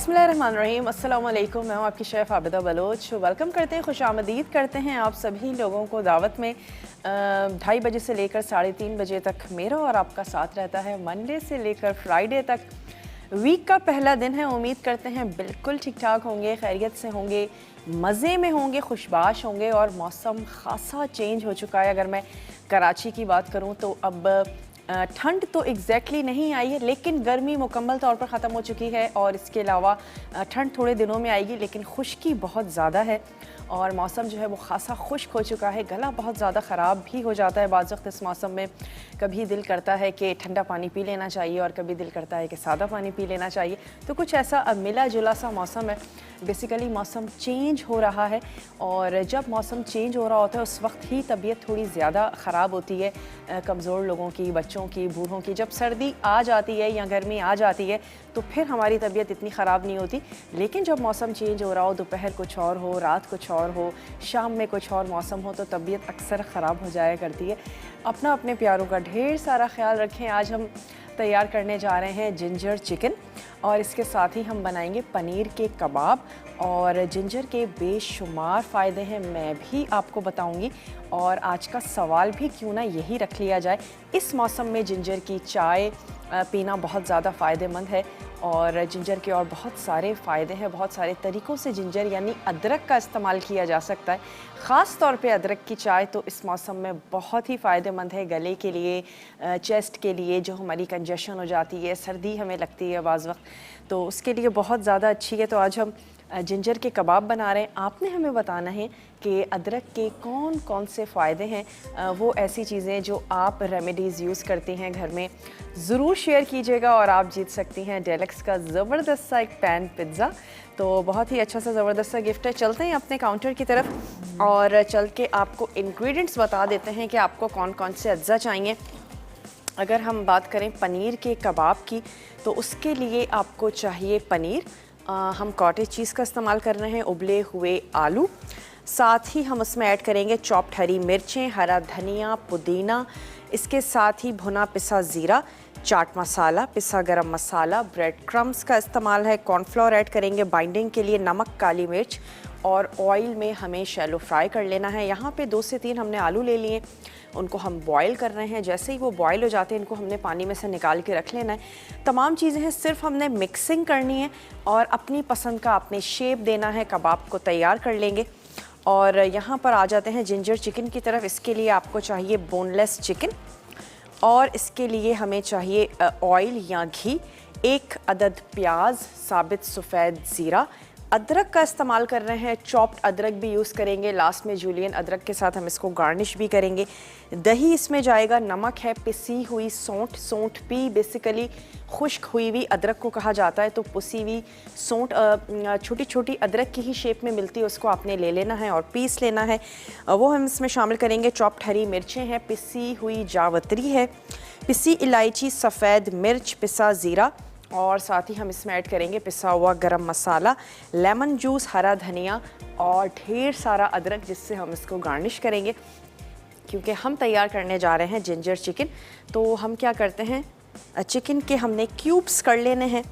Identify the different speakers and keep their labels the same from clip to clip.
Speaker 1: बिस्मिल्लाहिर्रहमानिर्रहीम, अस्सलाम वालेकुम। मैं हूँ आपकी शेफ़ आबिदा बलोच। वेलकम करते हैं, खुशामदीद करते हैं आप सभी लोगों को दावत में। 2:30 बजे से लेकर 3:30 बजे तक मेरा और आपका साथ रहता है, मंडे से लेकर फ्राइडे तक। वीक का पहला दिन है, उम्मीद करते हैं बिल्कुल ठीक ठाक होंगे, खैरियत से होंगे, मज़े में होंगे, खुशबाश होंगे। और मौसम ख़ासा चेंज हो चुका है। अगर मैं कराची की बात करूँ तो अब ठंड तो एग्जैक्टली नहीं आई है, लेकिन गर्मी मुकम्मल तौर पर ख़त्म हो चुकी है। और इसके अलावा ठंड थोड़े दिनों में आएगी, लेकिन खुश्की बहुत ज़्यादा है और मौसम जो है वो ख़ासा खुश्क हो चुका है। गला बहुत ज़्यादा ख़राब भी हो जाता है बाज़ वक्त इस मौसम में। कभी दिल करता है कि ठंडा पानी पी लेना चाहिए और कभी दिल करता है कि सादा पानी पी लेना चाहिए। तो कुछ ऐसा मिला जुला सा मौसम है। बेसिकली मौसम चेंज हो रहा है और जब मौसम चेंज हो रहा होता है उस वक्त ही तबीयत थोड़ी ज़्यादा ख़राब होती है, कमज़ोर लोगों की, बच्चों की, बूढ़ों की। जब सर्दी आ जाती है या गर्मी आ जाती है तो फिर हमारी तबीयत इतनी ख़राब नहीं होती, लेकिन जब मौसम चेंज हो रहा हो, दोपहर कुछ और हो, रात कुछ और हो, शाम में कुछ और मौसम हो, तो तबीयत अक्सर ख़राब हो जाया करती है। अपना अपने प्यारों का ढेर सारा ख्याल रखें। आज हम तैयार करने जा रहे हैं जिंजर चिकन और इसके साथ ही हम बनाएंगे पनीर के कबाब। और जिंजर के बेशुमार फ़ायदे हैं, मैं भी आपको बताऊंगी। और आज का सवाल भी क्यों ना यही रख लिया जाए, इस मौसम में जिंजर की चाय पीना बहुत ज़्यादा फ़ायदेमंद है। और जिंजर के और बहुत सारे फ़ायदे हैं, बहुत सारे तरीक़ों से जिंजर यानी अदरक का इस्तेमाल किया जा सकता है। ख़ास तौर पे अदरक की चाय तो इस मौसम में बहुत ही फ़ायदेमंद है, गले के लिए, चेस्ट के लिए, जो हमारी कंजेशन हो जाती है, सर्दी हमें लगती है बाज़ वक्त, तो उसके लिए बहुत ज़्यादा अच्छी है। तो आज हम जिंजर के कबाब बना रहे हैं। आपने हमें बताना है कि अदरक के कौन कौन से फ़ायदे हैं, वो ऐसी चीज़ें जो आप रेमेडीज़ यूज़ करती हैं घर में, ज़रूर शेयर कीजिएगा। और आप जीत सकती हैं डेलक्स का ज़बरदस्त सा एक पैन पिज़्ज़ा। तो बहुत ही अच्छा सा ज़बरदस्त सा गिफ्ट है। चलते हैं अपने काउंटर की तरफ और चल के आपको इंग्रेडिएंट्स बता देते हैं कि आपको कौन कौन से अज्जा चाहिए। अगर हम बात करें पनीर के कबाब की, तो उसके लिए आपको चाहिए पनीर। हम कॉटेज चीज़ का इस्तेमाल कर रहे हैं, उबले हुए आलू, साथ ही हम उसमें ऐड करेंगे चॉप्ड हरी मिर्चें, हरा धनिया, पुदीना। इसके साथ ही भुना पिसा ज़ीरा, चाट मसाला, पिसा गरम मसाला, ब्रेड क्रम्स का इस्तेमाल है, कॉर्नफ्लोर ऐड करेंगे बाइंडिंग के लिए, नमक, काली मिर्च। और ऑयल में हमें शैलो फ्राई कर लेना है। यहाँ पे 2 से 3 हमने आलू ले लिए, उनको हम बॉईल कर रहे हैं। जैसे ही वो बॉईल हो जाते हैं, इनको हमने पानी में से निकाल के रख लेना है। तमाम चीज़ें हैं, सिर्फ हमने मिक्सिंग करनी है और अपनी पसंद का आपने शेप देना है, कबाब को तैयार कर लेंगे। और यहाँ पर आ जाते हैं जिंजर चिकन की तरफ। इसके लिए आपको चाहिए बोनलेस चिकन और इसके लिए हमें चाहिए ऑयल या घी, 1 अदद प्याज, साबित सफ़ेद ज़ीरा, अदरक का इस्तेमाल कर रहे हैं, चॉप्ड अदरक भी यूज़ करेंगे। लास्ट में जूलियन अदरक के साथ हम इसको गार्निश भी करेंगे। दही इसमें जाएगा, नमक है, पिसी हुई सौंठ, सौंठ भी बेसिकली खुश्क हुई हुई अदरक को कहा जाता है। तो पिसी हुई सौंठ छोटी छोटी अदरक की ही शेप में मिलती है, उसको आपने ले लेना है और पीस लेना है। वो हम इसमें शामिल करेंगे। चॉप्ड हरी मिर्चें हैं, पिसी हुई जावित्री है, पिसी इलायची, सफ़ेद मिर्च, पिसा ज़ीरा। और साथ ही हम इसमें ऐड करेंगे पिसा हुआ गरम मसाला, लेमन जूस, हरा धनिया और ढेर सारा अदरक, जिससे हम इसको गार्निश करेंगे। क्योंकि हम तैयार करने जा रहे हैं जिंजर चिकन, तो हम क्या करते हैं, चिकन के हमने क्यूब्स कर लेने हैं।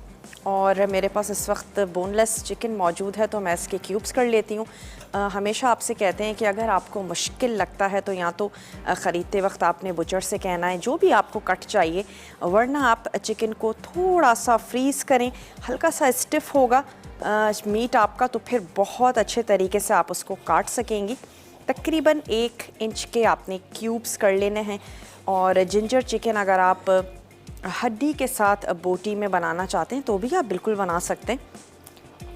Speaker 1: और मेरे पास इस वक्त बोनलेस चिकन मौजूद है, तो मैं इसके क्यूब्स कर लेती हूँ। हमेशा आपसे कहते हैं कि अगर आपको मुश्किल लगता है तो या तो ख़रीदते वक्त आपने बुचर से कहना है जो भी आपको कट चाहिए, वरना आप चिकन को थोड़ा सा फ्रीज़ करें, हल्का सा स्टिफ होगा मीट आपका, तो फिर बहुत अच्छे तरीके से आप उसको काट सकेंगी। तकरीबन 1 इंच के आपने क्यूब्स कर लेने हैं। और जिंजर चिकन अगर आप हड्डी के साथ बोटी में बनाना चाहते हैं तो भी आप बिल्कुल बना सकते हैं,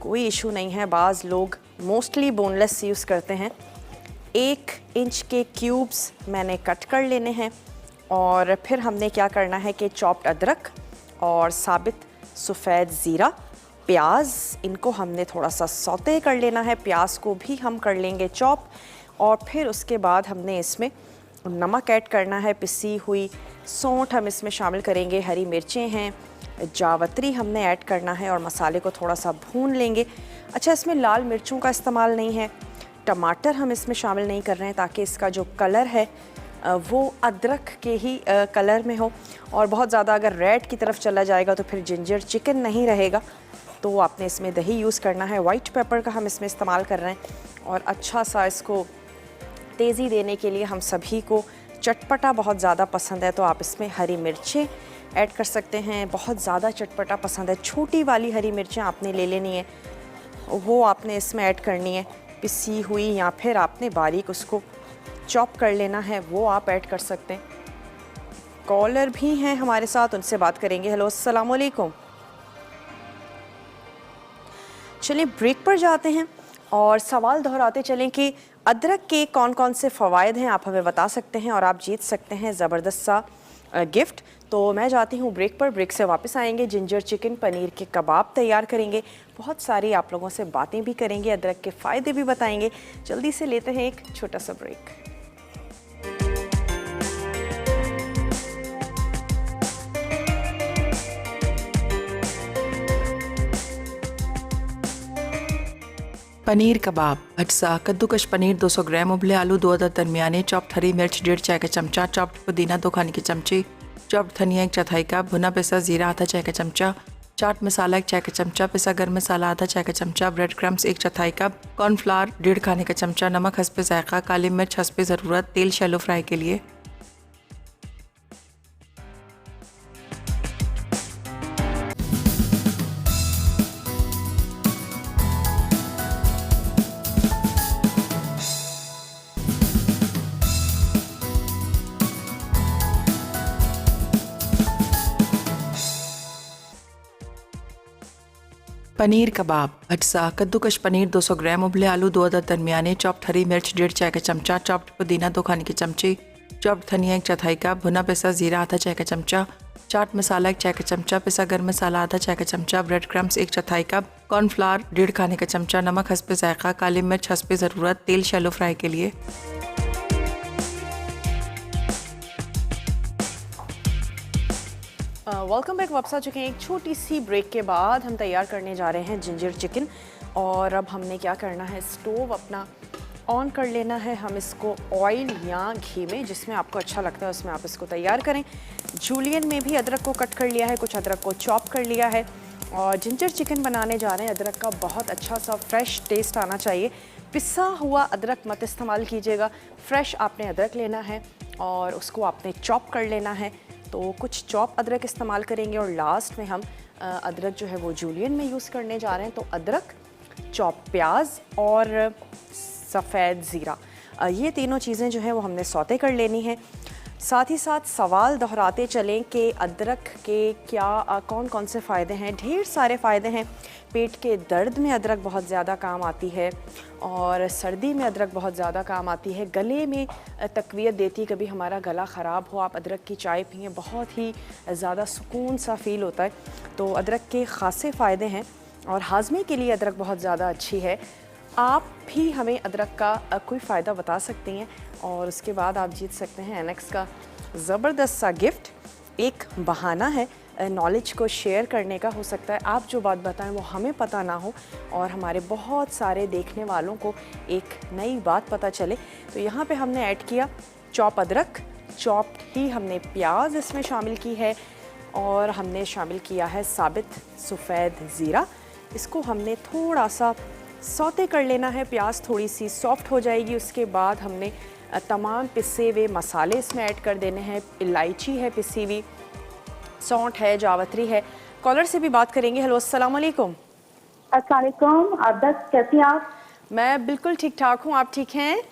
Speaker 1: कोई इशू नहीं है। बाज़ लोग मोस्टली बोनलेस यूज़ करते हैं। 1 इंच के क्यूब्स मैंने कट कर लेने हैं। और फिर हमने क्या करना है कि चॉप्ड अदरक और साबित सफ़ेद ज़ीरा, प्याज, इनको हमने थोड़ा सा सौते कर लेना है। प्याज को भी हम कर लेंगे चॉप। और फिर उसके बाद हमने इसमें नमक ऐड करना है, पिसी हुई सौंठ हम इसमें शामिल करेंगे, हरी मिर्चें हैं, जावित्री हमने ऐड करना है और मसाले को थोड़ा सा भून लेंगे। अच्छा, इसमें लाल मिर्चों का इस्तेमाल नहीं है, टमाटर हम इसमें शामिल नहीं कर रहे हैं, ताकि इसका जो कलर है वो अदरक के ही कलर में हो। और बहुत ज़्यादा अगर रेड की तरफ चला जाएगा तो फिर जिंजर चिकन नहीं रहेगा। तो आपने इसमें दही यूज़ करना है। वाइट पेपर का हम इसमें इस्तेमाल कर रहे हैं और अच्छा सा इसको तेज़ी देने के लिए हम सभी को चटपटा बहुत ज़्यादा पसंद है, तो आप इसमें हरी मिर्चें ऐड कर सकते हैं। बहुत ज़्यादा चटपटा पसंद है, छोटी वाली हरी मिर्चें आपने ले लेनी है, वो आपने इसमें ऐड करनी है। पिसी हुई या फिर आपने बारीक उसको चॉप कर लेना है, वो आप ऐड कर सकते हैं। कॉलर भी हैं हमारे साथ, उनसे बात करेंगे। हेलो, अस्सलाम वालेकुम। चलिए ब्रेक पर जाते हैं और सवाल दोहराते चलें कि अदरक के कौन कौन से फ़वाइद हैं, आप हमें बता सकते हैं और आप जीत सकते हैं ज़बरदस्त सा गिफ्ट। तो मैं जाती हूँ ब्रेक पर, ब्रेक से वापस आएंगे, जिंजर चिकन पनीर के कबाब तैयार करेंगे, बहुत सारी आप लोगों से बातें भी करेंगे, अदरक के फ़ायदे भी बताएंगे। जल्दी से लेते हैं एक छोटा सा ब्रेक।
Speaker 2: पनीर कबाब, अज्जा कद्दूकश पनीर 200 ग्राम, उबले आलू 2 अदद दरमियाने, चॉप्ड हरी मिर्च 1.5 चाय का चमचा, चॉप्ड पुदीना 2 खाने के चमचे, चॉप्ड धनिया 1 चौथाई कप, भुना पिसा जीरा आधा चाय का चमचा, चाट मसाला 1 चाय का चमचा, पिसा गर्म मसाला आधा चाय का चमचा, ब्रेड क्रम्स 1 चौथाई कप, कॉर्नफ्लावर 1.5 खाने का चमचा, नमक हस्बे जायका, काली मिर्च हस्बे ज़रूरत, तेल शैलो फ्राई के लिए। पनीर कबाब, अज्जा कद्दूकश पनीर 200 ग्राम, उबले आलू 2 अदद दरमियाने, चॉप्ड हरी मिर्च 1.5 चाय का चमचा, चॉप्ड पुदीना 2 खाने के चमचे, चॉप्ड धनिया 1 चौथाई कप, भुना पिसा जीरा आधा चाय का चमचा, चाट मसाला 1 चाय का चमचा, पिसा गर्म मसाला आधा चाय का चमचा, ब्रेड क्रम्स 1 चौथाई कप, कॉर्नफ्लावर 1.5 खाने का चमचा, नमक हस्बे जायका, काली मिर्च हस्बे ज़रूरत, तेल शैलो फ्राई के लिए।
Speaker 1: Welcome back. वापस आ चुके हैं एक छोटी सी ब्रेक के बाद। हम तैयार करने जा रहे हैं जिंजर चिकन और अब हमने क्या करना है, स्टोव अपना ऑन कर लेना है। हम इसको ऑयल या घी में, जिसमें आपको अच्छा लगता है उसमें आप इसको तैयार करें। जूलियन में भी अदरक को कट कर लिया है, कुछ अदरक को चॉप कर लिया है और जिंजर चिकन बनाने जा रहे हैं। अदरक का बहुत अच्छा सा फ्रेश टेस्ट आना चाहिए। पिसा हुआ अदरक मत इस्तेमाल कीजिएगा, फ्रेश आपने अदरक लेना है और उसको आपने चॉप कर लेना है। तो कुछ चॉप अदरक इस्तेमाल करेंगे और लास्ट में हम अदरक जो है वो जूलियन में यूज़ करने जा रहे हैं। तो अदरक, चॉप प्याज और सफ़ेद ज़ीरा, ये तीनों चीज़ें जो हैं वो हमने सौते कर लेनी है। साथ ही साथ सवाल दोहराते चलें कि अदरक के क्या कौन कौन से फ़ायदे हैं। ढेर सारे फ़ायदे हैं। पेट के दर्द में अदरक बहुत ज़्यादा काम आती है और सर्दी में अदरक बहुत ज़्यादा काम आती है। गले में तक़वियत देती, कभी हमारा गला ख़राब हो, आप अदरक की चाय पिएं, बहुत ही ज़्यादा सुकून सा फ़ील होता है। तो अदरक के ख़ासे फ़ायदे हैं और हाज़मे के लिए अदरक बहुत ज़्यादा अच्छी है। आप भी हमें अदरक का कोई फ़ायदा बता सकती हैं और उसके बाद आप जीत सकते हैं एनेक्स का ज़बरदस्त सा गिफ्ट। एक बहाना है नॉलेज को शेयर करने का। हो सकता है आप जो बात बताएं वो हमें पता ना हो और हमारे बहुत सारे देखने वालों को एक नई बात पता चले। तो यहाँ पे हमने ऐड किया चॉप अदरक, चॉप ही हमने प्याज इसमें शामिल की है और हमने शामिल किया है साबित सफ़ेद ज़ीरा। इसको हमने थोड़ा सा सौते कर लेना है। प्याज थोड़ी सी सॉफ्ट हो जाएगी, उसके बाद हमने तमाम पिसे हुए मसाले इसमें ऐड कर देने हैं। इलायची है पिसी हुई, सौंठ है, जावित्री है। कॉलर से भी बात करेंगे। हेलो, अस्सलाम वालेकुम।
Speaker 3: अस्सलाम वालेकुम। आदत कैसी हैं आप?
Speaker 1: मैं बिल्कुल ठीक ठाक हूँ, आप ठीक हैं?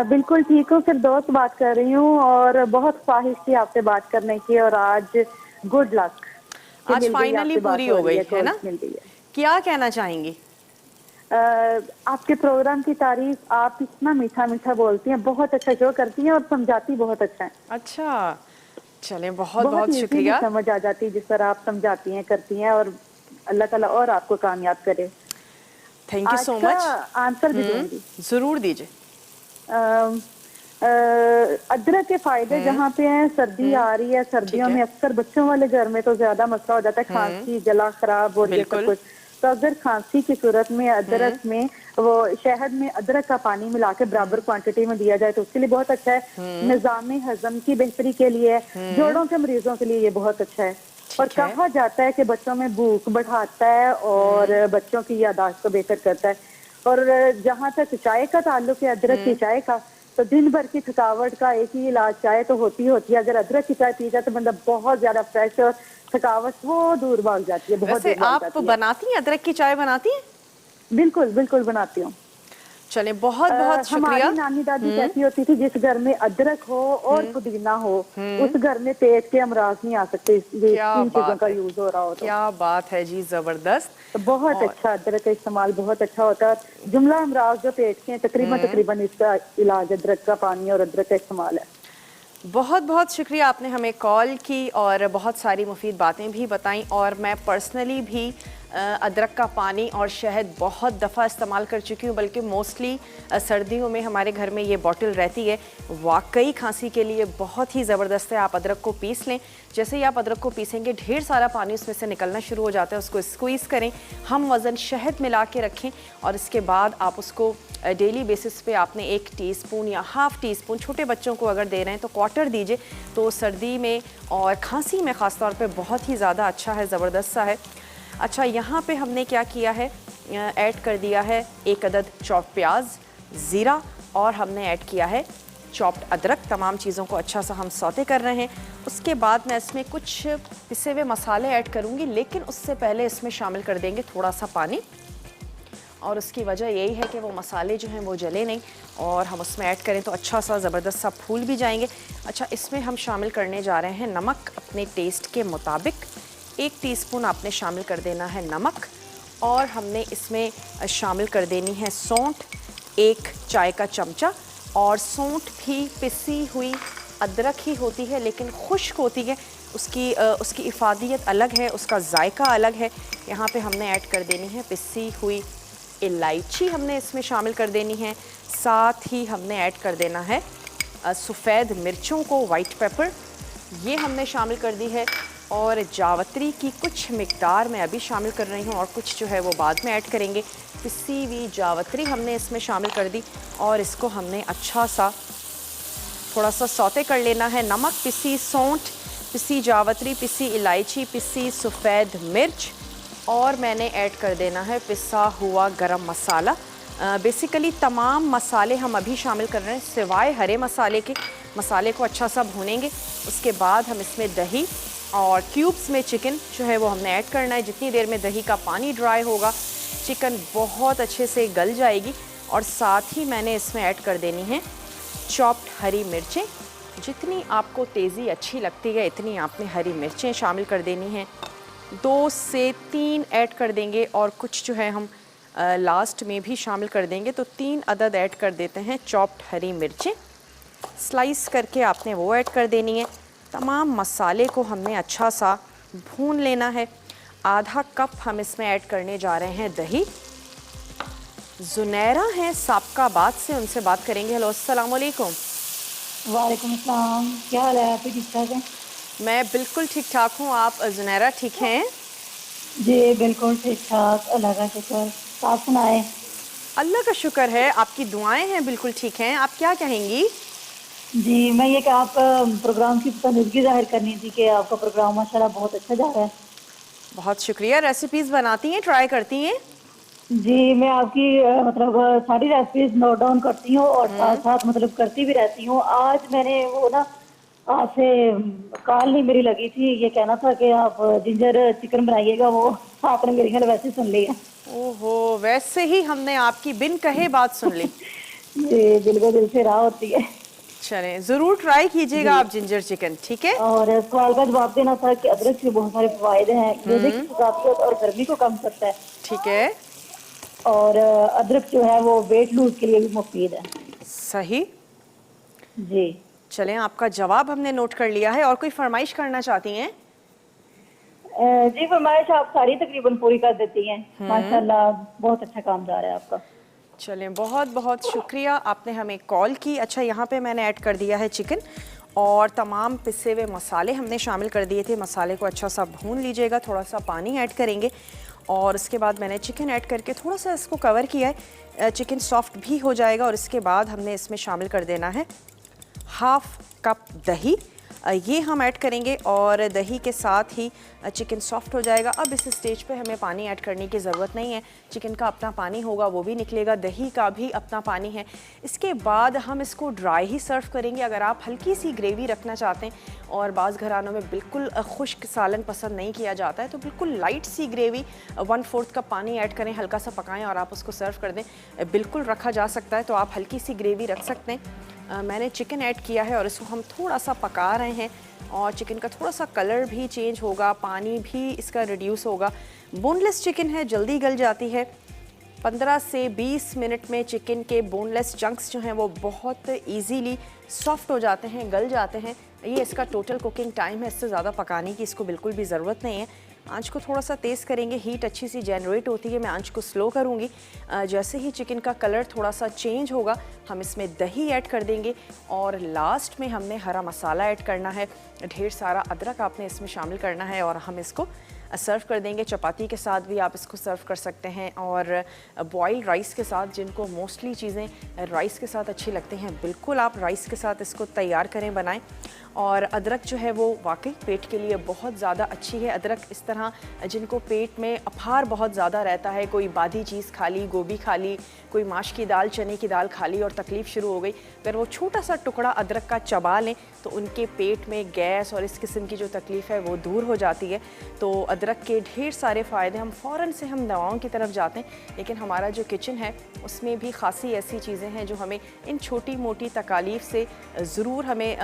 Speaker 3: बिल्कुल ठीक हूँ। फिर दोस्त बात कर रही हूँ और बहुत ख्वाहिश थी आपसे बात करने की और आज गुड लक,
Speaker 1: आज फाइनली पूरी हो गई है ना? क्या कहना चाहेंगी?
Speaker 3: आपके प्रोग्राम की तारीफ, आप इतना मीठा मीठा बोलती हैं, बहुत अच्छा शो करती हैं और समझाती बहुत अच्छा है।
Speaker 1: अच्छा, चले बहुत बहुत शुक्रिया।
Speaker 3: समझ आ जाती है जिस तरह आप समझाती हैं, करती हैं और अल्लाह ताला और आपको कामयाब करे।
Speaker 1: Thank you so much.
Speaker 3: Answer भी दूंगी,
Speaker 1: जरूर दीजिए।
Speaker 3: अदरक के फायदे जहाँ पे हैं, सर्दी आ रही है, सर्दियों में अक्सर बच्चों वाले घर में तो ज्यादा मसला हो जाता है, खांसी, गला खराब और ये सब कुछ। तो अगर खांसी की सूरत में अदरक में वो शहद में अदरक का पानी मिला के बराबर क्वांटिटी में दिया जाए तो उसके लिए बहुत अच्छा है। निजाम हजम की बेहतरी के लिए, जोड़ों के मरीजों के लिए ये बहुत अच्छा है। और कहा जाता है कि बच्चों में भूख बढ़ाता है और बच्चों की याददाश्त को बेहतर करता है। और जहाँ तक चाय का ताल्लुक है, अदरक की चाय का, तो दिन भर की थकावट का एक ही इलाज चाय तो होती होती है। अगर अदरक की चाय पी जाए तो बंदा बहुत ज्यादा फ्रेश और थकावट वो दूर भाग जाती है, बहुत
Speaker 1: वैसे
Speaker 3: दूर भाग
Speaker 1: आप
Speaker 3: जाती है।
Speaker 1: बनाती हैं अदरक की चाय बनाती हैं?
Speaker 3: बिल्कुल बिल्कुल बनाती हूँ।
Speaker 1: चलें, बहुत बहुत शुक्रिया।
Speaker 3: हमारी नानी दादी कहती होती थी जिस घर में अदरक हो और पुदीना हो उस घर में पेट के अमराज नहीं आ सकते, ये
Speaker 1: क्या
Speaker 3: इन चीजों
Speaker 1: बात
Speaker 3: का
Speaker 1: है,
Speaker 3: यूज हो रहा हो तो।
Speaker 1: क्या बात है जी, जबरदस्त।
Speaker 3: तो बहुत अच्छा अदरक का इस्तेमाल बहुत अच्छा होता है। जुमला अमराज जो पेट के हैं तकरीबन तकरीबन इसका इलाज अदरक का पानी और अदरक का इस्तेमाल है।
Speaker 1: बहुत बहुत शुक्रिया, आपने हमें कॉल की और बहुत सारी मुफीद बातें भी बताई। और मैं पर्सनली भी अदरक का पानी और शहद बहुत दफ़ा इस्तेमाल कर चुकी हूँ, बल्कि मोस्टली सर्दियों में हमारे घर में ये बॉटल रहती है। वाकई खांसी के लिए बहुत ही ज़बरदस्त है। आप अदरक को पीस लें, जैसे ही आप अदरक को पीसेंगे ढेर सारा पानी उसमें से निकलना शुरू हो जाता है, उसको स्क्वीज़ करें, हम वज़न शहद मिला के रखें और इसके बाद आप उसको डेली बेसिस पे आपने 1 टीस्पून या हाफ़ टी स्पून, छोटे बच्चों को अगर दे रहे हैं तो क्वार्टर दीजिए, तो सर्दी में और खांसी में ख़ास तौर पे बहुत ही ज़्यादा अच्छा है, ज़बरदस्त सा है। अच्छा, यहाँ पे हमने क्या किया है, ऐड कर दिया है 1 अदद चॉप प्याज, ज़ीरा और हमने ऐड किया है चॉप्ड अदरक। तमाम चीज़ों को अच्छा सा हम सौते कर रहे हैं। उसके बाद मैं इसमें कुछ पिसे हुए मसाले ऐड करूँगी, लेकिन उससे पहले इसमें शामिल कर देंगे थोड़ा सा पानी। और उसकी वजह यही है कि वो मसाले जो हैं वो जले नहीं और हम उसमें ऐड करें तो अच्छा सा ज़बरदस्त सा फूल भी जाएंगे। अच्छा, इसमें हम शामिल करने जा रहे हैं नमक अपने टेस्ट के मुताबिक। 1 टीस्पून आपने शामिल कर देना है नमक और हमने इसमें शामिल कर देनी है सौंठ 1 चाय का चमचा। और सौंठ भी पिसी हुई अदरक ही होती है, लेकिन खुश्क होती है, उसकी इफ़ादियत अलग है, उसका जायका अलग है। यहाँ पे हमने ऐड कर देनी है पिसी हुई इलायची, हमने इसमें शामिल कर देनी है। साथ ही हमने ऐड कर देना है सफ़ेद मिर्चों को, वाइट पेपर, ये हमने शामिल कर दी है। और जावित्री की कुछ मिकदार मैं अभी शामिल कर रही हूँ और कुछ जो है वो बाद में ऐड करेंगे। पिसी हुई जावित्री हमने इसमें शामिल कर दी और इसको हमने अच्छा सा थोड़ा सा सौते कर लेना है। नमक, पिसी सौंठ, पिसी जावित्री, पिसी इलायची, पिसी सफ़ेद मिर्च और मैंने ऐड कर देना है पिसा हुआ गरम मसाला। बेसिकली तमाम मसाले हम अभी शामिल कर रहे हैं सिवाय हरे मसाले के। मसाले को अच्छा सा भूनेंगे, उसके बाद हम इसमें दही और क्यूब्स में चिकन जो है वो हमने ऐड करना है। जितनी देर में दही का पानी ड्राई होगा चिकन बहुत अच्छे से गल जाएगी। और साथ ही मैंने इसमें ऐड कर देनी है चॉप्ड हरी मिर्चें। जितनी आपको तेज़ी अच्छी लगती है इतनी आपने हरी मिर्चें शामिल कर देनी हैं। 2 से 3 ऐड कर देंगे और कुछ जो है हम लास्ट में भी शामिल कर देंगे, तो 3 अदद ऐड कर देते हैं चॉप्ड हरी मिर्चें। स्लाइस करके आपने वो ऐड कर देनी है। तमाम मसाले को हमने अच्छा सा भून लेना है। आधा कप हम इसमें ऐड करने जा रहे हैं दही। जुनैरा हैं साबकाबाद से, उनसे बात करेंगे। हेलो, अस्सलाम वालेकुम।
Speaker 4: वालेकुम अस्सलाम, क्या हाल है? आप ठीक ठाक हैं?
Speaker 1: मैं बिल्कुल ठीक ठाक हूँ, आप जुनैरा ठीक हैं?
Speaker 4: जी बिल्कुल ठीक ठाक, अल्लाह का शुक्र। आप सुनाए?
Speaker 1: अल्लाह का शुक्र है, आपकी दुआएं हैं, बिल्कुल ठीक हैं। आप क्या कहेंगी?
Speaker 4: जी मैं ये कि आपका प्रोग्राम की पसंदीदगी जाहिर करनी थी कि आपका प्रोग्राम माशाल्लाह बहुत अच्छा जा रहा है।
Speaker 1: बहुत शुक्रिया। रेसिपीज़ बनाती हैं, ट्राई करती हैं?
Speaker 4: जी मैं आपकी मतलब सारी रेसिपीज नोट डाउन करती हूँ और साथ साथ मतलब करती भी रहती हूँ। आज मैंने वो ना आपसे कॉल नहीं मेरी लगी थी, ये कहना था कि आप जिंजर चिकन बनाइएगा, वो आपने मेरे ख्याल वैसे सुन लिया।
Speaker 1: ओहो, वैसे ही हमने आपकी बिन कहे बात सुन ली।
Speaker 4: जी बिल्कुल दिल से राह होती है।
Speaker 1: चलें, ज़रूर ट्राई कीजिएगा आप जिंजर चिकन, ठीक है?
Speaker 4: और सवाल का जवाब देना था कि अदरक के बहुत सारे फायदे हैं, गुर्दे की थकावट और गर्मी को कम करता है।
Speaker 1: ठीक है,
Speaker 4: और अदरक जो है वो वेट लूज के लिए भी मुफीद है।
Speaker 1: सही।
Speaker 4: जी
Speaker 1: चलें, आपका जवाब हमने नोट कर लिया है। और कोई फरमाइश करना चाहती हैं?
Speaker 4: जी फरमाइश आप सारी तकरीबन पूरी कर देती हैं, माशाल्लाह बहुत अच्छा काम जा रहा है आपका।
Speaker 1: चलें, बहुत बहुत शुक्रिया, आपने हमें कॉल की। अच्छा, यहाँ पे मैंने ऐड कर दिया है चिकन और तमाम पिसे हुए मसाले हमने शामिल कर दिए थे। मसाले को अच्छा सा भून लीजिएगा, थोड़ा सा पानी ऐड करेंगे और उसके बाद मैंने चिकन ऐड करके थोड़ा सा इसको कवर किया है। चिकन सॉफ्ट भी हो जाएगा और इसके बाद हमने इसमें शामिल कर देना है 1/2 कप दही। ये हम ऐड करेंगे और दही के साथ ही चिकन सॉफ्ट हो जाएगा। अब इस स्टेज पे हमें पानी ऐड करने की ज़रूरत नहीं है, चिकन का अपना पानी होगा वो भी निकलेगा, दही का भी अपना पानी है। इसके बाद हम इसको ड्राई ही सर्व करेंगे। अगर आप हल्की सी ग्रेवी रखना चाहते हैं और बाज़ घरानों में बिल्कुल खुश्क सालन पसंद नहीं किया जाता है तो बिल्कुल लाइट सी ग्रेवी 1/4 कप पानी ऐड करें, हल्का सा पकाएं और आप उसको सर्व कर दें। बिल्कुल रखा जा सकता है, तो आप हल्की सी ग्रेवी रख सकते हैं। मैंने चिकन ऐड किया है और इसको हम थोड़ा सा पका रहे हैं और चिकन का थोड़ा सा कलर भी चेंज होगा, पानी भी इसका रिड्यूस होगा। बोनलेस चिकन है, जल्दी गल जाती है। 15 से 20 मिनट में चिकन के बोनलेस चंक्स जो हैं वो बहुत इजीली सॉफ्ट हो जाते हैं, गल जाते हैं। ये इसका टोटल कुकिंग टाइम है, इससे ज़्यादा पकाने की इसको बिल्कुल भी ज़रूरत नहीं है। आंच को थोड़ा सा तेज़ करेंगे, हीट अच्छी सी जनरेट होती है। मैं आंच को स्लो करूँगी। जैसे ही चिकन का कलर थोड़ा सा चेंज होगा हम इसमें दही ऐड कर देंगे और लास्ट में हमने हरा मसाला ऐड करना है। ढेर सारा अदरक आपने इसमें शामिल करना है और हम इसको सर्व कर देंगे। चपाती के साथ भी आप इसको सर्व कर सकते हैं और बॉइल्ड राइस के साथ, जिनको मोस्टली चीज़ें राइस के साथ अच्छी लगती हैं, बिल्कुल आप राइस के साथ इसको तैयार करें, बनाएं। और अदरक जो है वो वाकई पेट के लिए बहुत ज़्यादा अच्छी है। अदरक इस तरह जिनको पेट में अफार बहुत ज़्यादा रहता है, कोई बादी चीज़ खा ली, गोभी खा ली, कोई माश की दाल, चने की दाल खा ली और तकलीफ़ शुरू हो गई, अगर वो छोटा सा टुकड़ा अदरक का चबा लें तो उनके पेट में गैस और इस किस्म की जो तकलीफ़ है वो दूर हो जाती है। तो अदरक के ढेर सारे फ़ायदे। फ़ौरन से हम दवाओं की तरफ जाते हैं, लेकिन हमारा जो किचन है उसमें भी ख़ासी ऐसी चीज़ें हैं जो हमें इन छोटी मोटी तकालीफ से ज़रूर हमें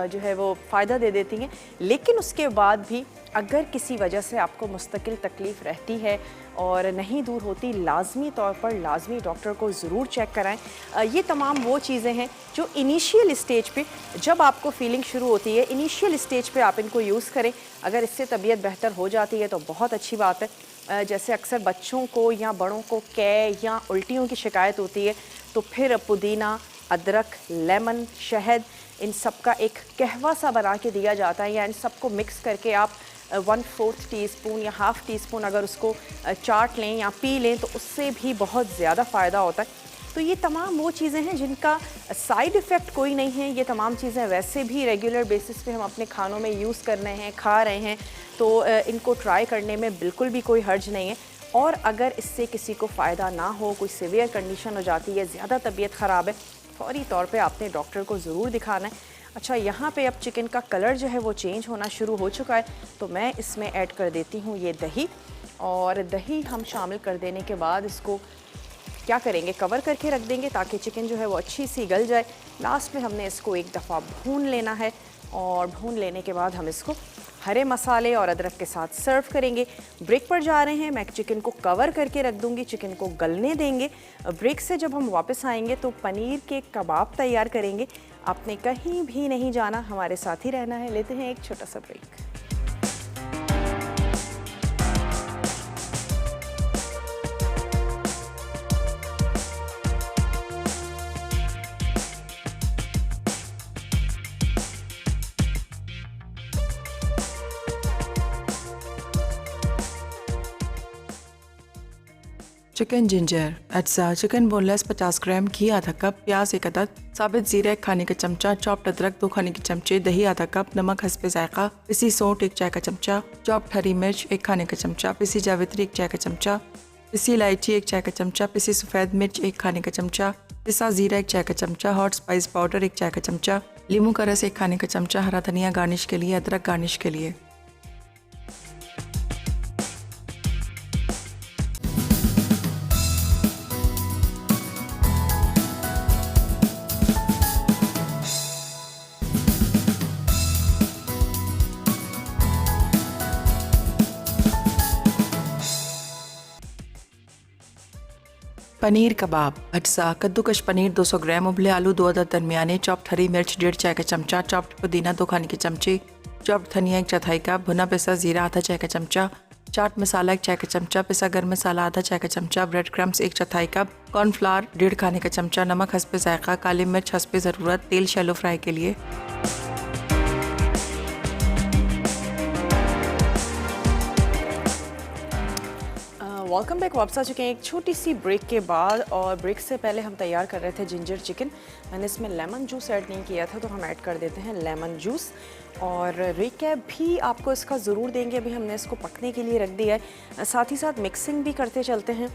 Speaker 1: जो है वो फ़ायदा दे देती हैं। लेकिन उसके बाद भी अगर किसी वजह से आपको मुस्तकिल तकलीफ़ रहती है और नहीं दूर होती, लाजमी तौर पर लाजमी डॉक्टर को ज़रूर चेक कराएं। ये तमाम वो चीज़ें हैं जो इनिशियल स्टेज पे, जब आपको फीलिंग शुरू होती है, इनिशियल स्टेज पे आप इनको यूज़ करें। अगर इससे तबीयत बेहतर हो जाती है तो बहुत अच्छी बात है। जैसे अक्सर बच्चों को या बड़ों को कै या उल्टियों की शिकायत होती है तो फिर पुदीना, अदरक, लेमन, शहद, इन सब का एक कहवा सा बना के दिया जाता है या इन सबको मिक्स करके आप 1/4 टीस्पून या हाफ़ टी स्पून अगर उसको चाट लें या पी लें तो उससे भी बहुत ज़्यादा फ़ायदा होता है। तो ये तमाम वो चीज़ें हैं जिनका साइड इफ़ेक्ट कोई नहीं है। ये तमाम चीज़ें वैसे भी रेगुलर बेसिस पे हम अपने खानों में यूज़ कर रहे हैं, खा रहे हैं, तो इनको ट्राई करने में बिल्कुल भी कोई हर्ज नहीं है। और अगर इससे किसी को फ़ायदा ना हो, कोई सीवियर कंडीशन हो जाती है, ज़्यादा तबीयत ख़राब है, फौरी तौर पे आपने डॉक्टर को ज़रूर दिखाना है। अच्छा, यहाँ पे अब चिकन का कलर जो है वो चेंज होना शुरू हो चुका है, तो मैं इसमें ऐड कर देती हूँ ये दही। और दही हम शामिल कर देने के बाद इसको क्या करेंगे, कवर करके रख देंगे ताकि चिकन जो है वो अच्छी सी गल जाए। लास्ट में हमने इसको एक दफ़ा भून लेना है और भून लेने के बाद हम इसको हरे मसाले और अदरक के साथ सर्व करेंगे। ब्रेक पर जा रहे हैं, मैं चिकन को कवर करके रख दूंगी, चिकन को गलने देंगे। ब्रेक से जब हम वापस आएंगे तो पनीर के कबाब तैयार करेंगे। आपने कहीं भी नहीं जाना, हमारे साथ ही रहना है। लेते हैं एक छोटा सा ब्रेक।
Speaker 2: चिकन जिंजर अज्जा, चिकन बोनलेस 50 ग्राम, घी आधा कप, प्याज 1 अदद, साबित जीरा 1 खाने का चमचा, चॉप्ड अदरक 2 खाने के चमचे, दही आधा कप, नमक हस्बे जायका, पिसी सौंठ 1 चाय का चमचा, चॉप्ड हरी मिर्च 1 खाने का चमचा, पिसी जावित्री 1 चाय का चमचा, पिसी इलायची 1 चाय का चमचा, पिसी सफ़ेद मिर्च 1 खाने का चमचा, पिसा जीरा 1 चाय का चमचा, हॉट स्पाइस पाउडर 1 चाय का चमचा, लीमू का रस 1 खाने का चमचा, हरा धनिया गार्निश के लिए, अदरक गार्निश के लिए। पनीर कबाब अज्जा, कद्दूकश पनीर 200 ग्राम, उबले आलू 2 अदद दरमियाने, चॉप्ड हरी मिर्च 1.5 चाय का चमचा, चॉप्ड पुदीना 2 खाने के चमचे, चॉप्ड धनिया 1 चौथाई कप, भुना पिसा जीरा आधा चाय का चमचा, चाट मसाला 1 चाय का चमचा, पिसा गर्म मसाला आधा चाय का चमचा, ब्रेड क्रम्स 1 चौथाई कप, कॉर्नफ्लावर 1.5 खाने का चमचा, नमक हस्बे जायका, काली मिर्च हस्बे ज़रूरत, तेल शैलो फ्राई के लिए।
Speaker 1: Welcome back. वापस आ चुके हैं एक छोटी सी ब्रेक के बाद, और ब्रेक से पहले हम तैयार कर रहे थे जिंजर चिकन। मैंने इसमें लेमन जूस ऐड नहीं किया था, तो हम ऐड कर देते हैं लेमन जूस। और रिकैप भी आपको इसका ज़रूर देंगे, अभी हमने इसको पकने के लिए रख दिया है, साथ ही साथ मिक्सिंग भी करते चलते हैं।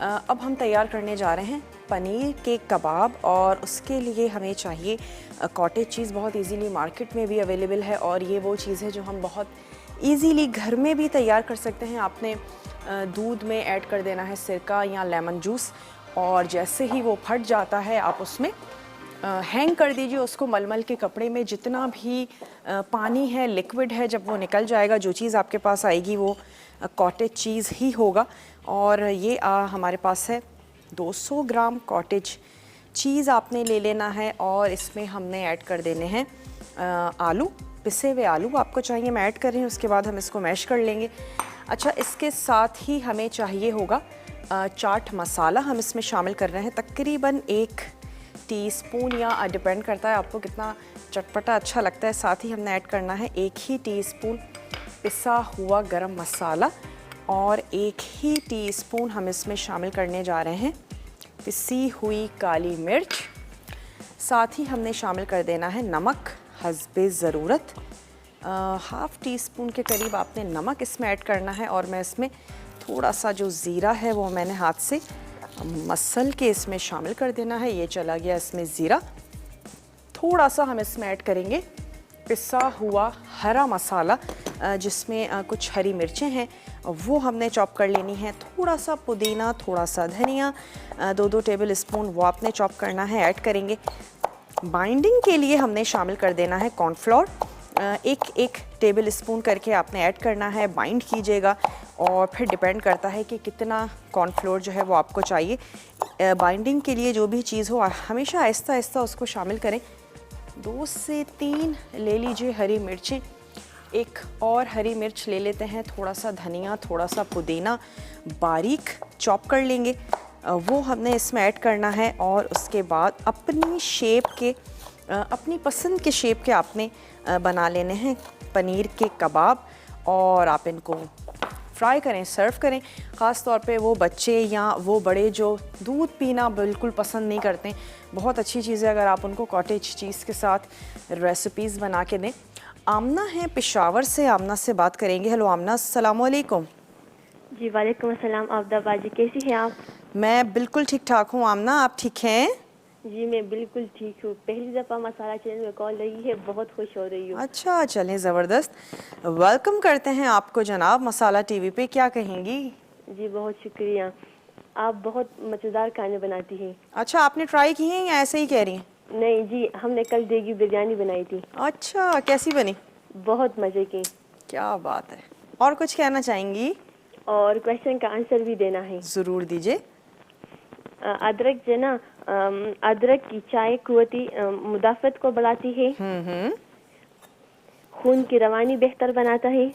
Speaker 1: अब हम तैयार करने जा रहे हैं पनीर के कबाब, और उसके लिए हमें चाहिए कॉटेज चीज़। बहुत इजीली मार्केट में भी अवेलेबल है, और ये वो चीज़ है जो हम बहुत इजीली घर में भी तैयार कर सकते हैं। आपने दूध में ऐड कर देना है सिरका या लेमन जूस, और जैसे ही वो फट जाता है आप उसमें हैंग कर दीजिए उसको मलमल के कपड़े में। जितना भी पानी है, लिक्विड है, जब वो निकल जाएगा, जो चीज़ आपके पास आएगी वो कॉटेज चीज़ ही होगा। और ये हमारे पास है 200 ग्राम कॉटेज चीज़ आपने ले लेना है, और इसमें हमने ऐड कर देने हैं आलू, पिसे हुए आलू आपको चाहिए, मैं ऐड कर रही हूँ। उसके बाद हम इसको मैश कर लेंगे। अच्छा, इसके साथ ही हमें चाहिए होगा चाट मसाला, हम इसमें शामिल कर रहे हैं तकरीबन 1 टीस्पून, या डिपेंड करता है आपको कितना चटपटा अच्छा लगता है। साथ ही हमने ऐड करना है 1 ही टीस्पून पिसा हुआ गरम मसाला, और 1 ही टीस्पून हम इसमें शामिल करने जा रहे हैं पिसी हुई काली मिर्च। साथ ही हमने शामिल कर देना है नमक हस्बे ज़रूरत। हाफ़ टी स्पून के करीब आपने नमक इसमें ऐड करना है, और मैं इसमें थोड़ा सा जो ज़ीरा है वो मैंने हाथ से मसल के इसमें शामिल कर देना है। ये चला गया इसमें ज़ीरा। थोड़ा सा हम इसमें ऐड करेंगे पिसा हुआ हरा मसाला, जिसमें कुछ हरी मिर्चें हैं वो हमने चॉप कर लेनी है। थोड़ा सा पुदीना, थोड़ा सा धनिया, 2-2 टेबल स्पून वो आपने चॉप करना है, ऐड करेंगे। बाइंडिंग के लिए हमने शामिल कर देना है कॉर्नफ्लोर, 1-1 टेबल स्पून करके आपने ऐड करना है, बाइंड कीजिएगा। और फिर डिपेंड करता है कि कितना कॉर्नफ्लोर जो है वो आपको चाहिए। बाइंडिंग के लिए जो भी चीज़ हो हमेशा आहिस्ता आहिस्ता उसको शामिल करें। 2 से 3 ले लीजिए हरी मिर्चें, एक और हरी मिर्च ले लेते हैं, थोड़ा सा धनिया, थोड़ा सा पुदीना बारीक चॉप कर लेंगे, वो हमने इसमें ऐड करना है। और उसके बाद अपनी शेप के, अपनी पसंद के शेप के आपने बना लेने हैं पनीर के कबाब, और आप इनको फ्राई करें, सर्व करें। ख़ास तौर पे वो बच्चे या वो बड़े जो दूध पीना बिल्कुल पसंद नहीं करते, बहुत अच्छी चीज़ है अगर आप उनको कॉटेज चीज़ के साथ रेसिपीज़ बना के दें। आमना है पेशावर से, आमना से बात करेंगे। हेलो आमना, अस्सलाम वालेकुम।
Speaker 5: जी वालेकुम अस्सलाम। आबदा बाजी, कैसी हैं आप?
Speaker 1: मैं बिल्कुल ठीक ठाक हूँ आमना, आप ठीक हैं?
Speaker 5: जी मैं बिल्कुल ठीक हूँ। पहली दफ़ा मसाला चैनल में कॉल लगी है, बहुत खुश हो रही हूँ।
Speaker 1: अच्छा, चलें, ज़बरदस्त। वेलकम करते हैं आपको जनाब मसाला टीवी पे, क्या कहेंगी?
Speaker 5: जी बहुत शुक्रिया, आप बहुत मज़ेदार खाने बनाती हैं।
Speaker 1: अच्छा, आपने ट्राई की हैं या ऐसे ही कह रही हैं?
Speaker 5: नहीं जी, हमने कल देगी बिरयानी बनाई थी।
Speaker 1: अच्छा, कैसी बनी?
Speaker 5: बहुत मज़े की।
Speaker 1: क्या बात है। और कुछ कहना चाहेंगी?
Speaker 5: और क्वेश्चन का आंसर भी देना है।
Speaker 1: ज़रूर दीजिए।
Speaker 5: अदरक जो ना, अदरक की चाय कुव्वती मुदाफ़त को बढ़ाती है, खून की रवानी बेहतर बनाता है,